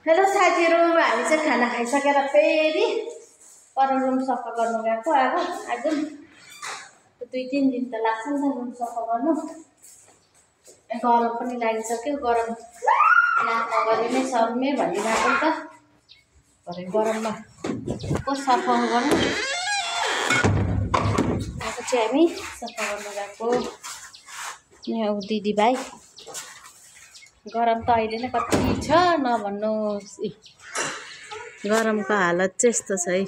Hello साथीहरु, हामी चाहिँ खाना खाइसकेर फेरि पर रुम सफा गर्नु गएको। आज 2-3 दिन त लाग्छ नि त रुम सफा गर्नु। गरम पनि लागिसक्यो, गरम नगरी नै सर्ने भनिरहेको त। भरे गरममा को सफा गर्नु। अब चाहिँ हामी सफा गर्नु गएको। यहाँ दिदी भाइ गरम त अहिले नै कति छ नभन्नुहोस्। गरमको हालत चाहिँ यस्तो छ है,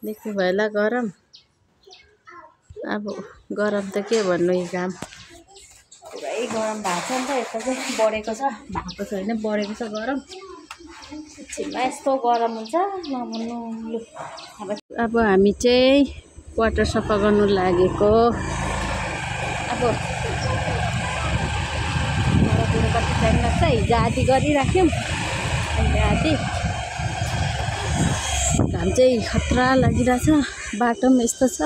देख्नु भयो होला गरम। अब गरम त के भन्नु, यो घाम पुरै गरम भएको छ नि त। यता चाहिँ बढेको छ, भएको छैन, बढेको छ गरम। छिमा यस्तो गरम हुन्छ नभन्नु। अब हामी चाहिँ क्वार्टर सफा गर्नु लागेको। अब कति टाइम लाग्छ, हिजो आधी गरिराख्यौँ, अहिले आधी। घाम चाहिँ खतरा लागिरहेछ, बाटो पनि यस्तो छ,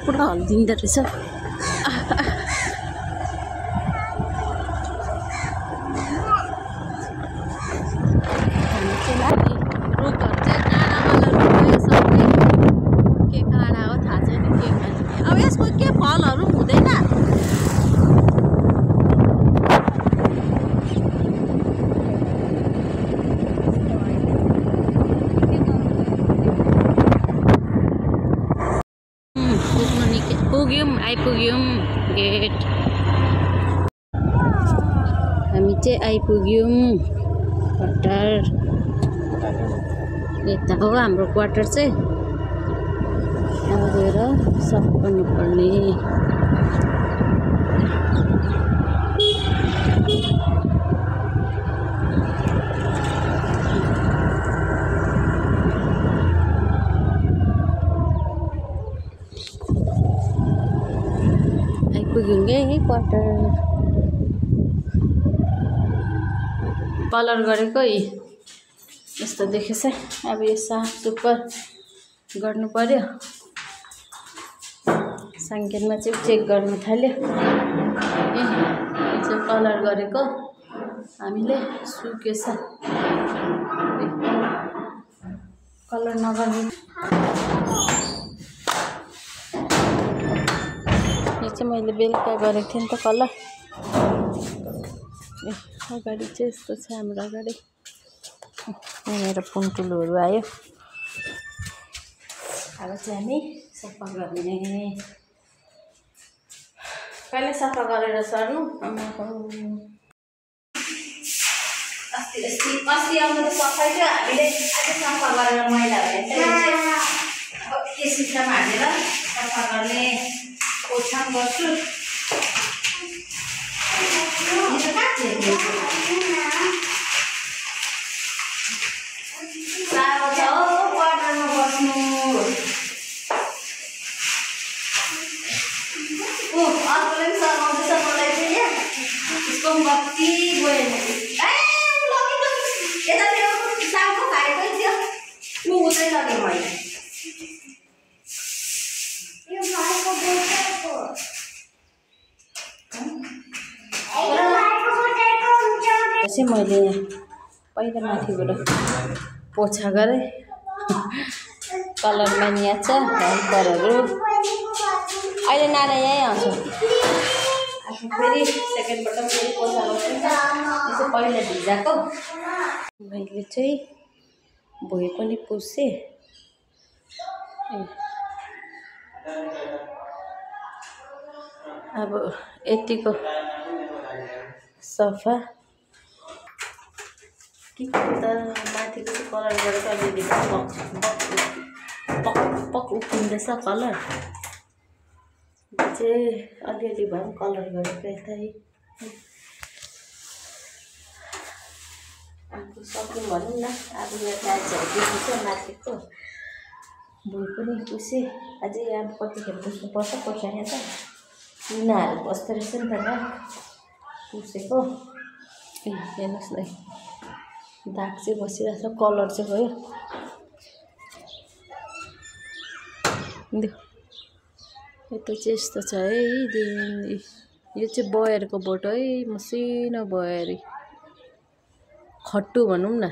पुरा हल्लिँदो रहेछ। हामी चाहिँ लागि रुखहरू चाहिँ काँडावाला रुख हो यो सबै। के काँडा हो थाहा छैन, के खान्छ। अब यसको के फलहरू हुँदैन। आइपुग्यौँ गेट। हामी चाहिँ आइपुग्यौँ क्वार्टर। यता हो हाम्रो क्वार्टर चाहिँ। अब गएर सफा गर्नुपर्ने। आइपुग्यौँ क्वार्टर। कलर गरेको यस्तो देखेछ। अब यो साफ सुपर गर्नु पर्यो। सङ्केतमा चाहिँ चेक गर्नु थाल्यो। यो चाहिँ कलर गरेको हामीले सुकेछ। कलर नगर्ने यो चाहिँ मैले बेलुका गरेको थिएँ नि त कलर। अगाडि चाहिँ यस्तो छ हाम्रो अगाडि। यहाँनिर पुन्टुलहरू आयो। अब चाहिँ हामी सफा गर्ने। कहिले सफा गरेर सर्नु। अस्ति आउनु त सफाइ थियो, हामीले आज सफा गरेर मैला भयो भने अब के सिस्टम हालेर सफा गर्ने ओछ्यान गर्छु। साह्रो छ हौ क्वार्टरमा बस्नु। अर्कोले पनि सघाउँदैछ मलाई चाहिँ यहाँ। उसको बत्ती गयो। यतातिर सागको खाएकै थियो, म उतै लगेँ मैले। चाहिँ मैले पहिला माथिबाट पोछा गरेँ। कलरमा यहाँ छ हेल्परहरू। अहिले नाना यहीँ आउँछ। फेरि सेकेन्डबाट फेरि पोछा गर्छु नि त। यसो पहिला भिजाएको मैले चाहिँ भुइँ पनि पुसेँ। अब यतिको सफा के त माथिको चाहिँ कलर गरेको अलिअलि पक उक्किँदैछ कलर चाहिँ अलिअलि भए पनि कलर गरेको यतै। अब सक्यौँ भनौँ न। अब यो टाइल्सहरू पुसेछ माथिको, भुइँ पनि पुसेँ। अझै अब कतिखेर पुस्नुपर्छ पोछा। यहाँ त लुनाहरू बस्दो रहेछ नि त यहाँ पुसेको। हेर्नुहोस् न, दाग चाहिँ बसिरहेछ, कलर चाहिँ गयो। यो त चाहिँ यस्तो छ है। यो चाहिँ बयरको बोट है, मसिनो बयरी खट्टु भनौँ न।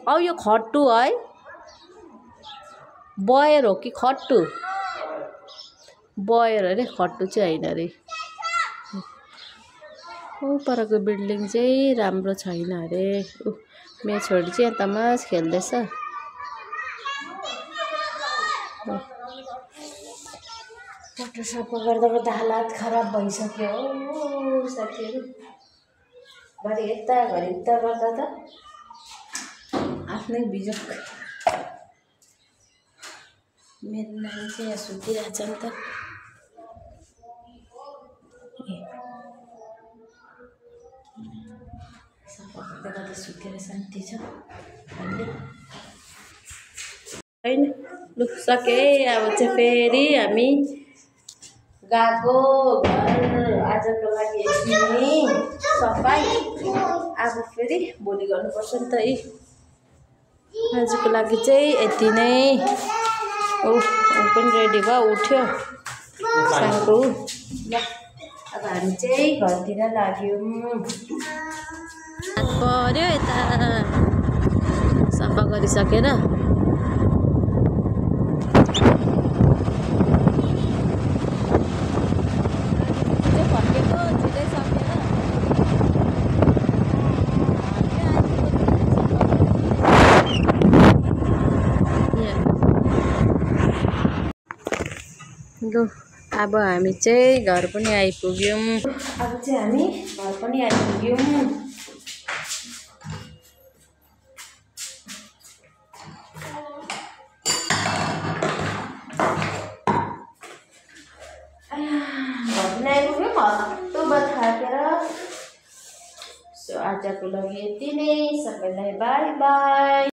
औ यो खट्टु है, बयर हो कि खट्टु? बयर अरे, खट्टु चाहिँ होइन अरे। परको बिल्डिङ चाहिँ राम्रो छैन अरे। मेरो छोरी चाहिँ यता मास खेल्दैछ। फोटो सफा गर्दा गर्दा हालत खराब भइसक्यो हो साथीहरू। घरि यता घरि उता गर्दा त आफ्नै बिजोक। मेरो नानी चाहिँ यहाँ सुतिरहेछ नि त। सफा गर्दा गर्दा सुतेर शान्ति छ होइन। लु सके, अब चाहिँ फेरि हामी गएको घर। आजको लागि यति नै सफाइ। अब फेरि भोलि गर्नुपर्छ नि त है। आजको लागि चाहिँ यति नै। ऊ पनि रेडी भयो, उठ्यो साङ्गो। ल अब हामी चाहिँ घरतिर लाग्यौँ। पर्यो यता सफा गरिसकेर। लु अब हामी चाहिँ घर पनि आइपुग्यौँ। अब चाहिँ हामी घर पनि आइपुग्यौँ। आजको लागि यति नै। सबैलाई बाई बाई।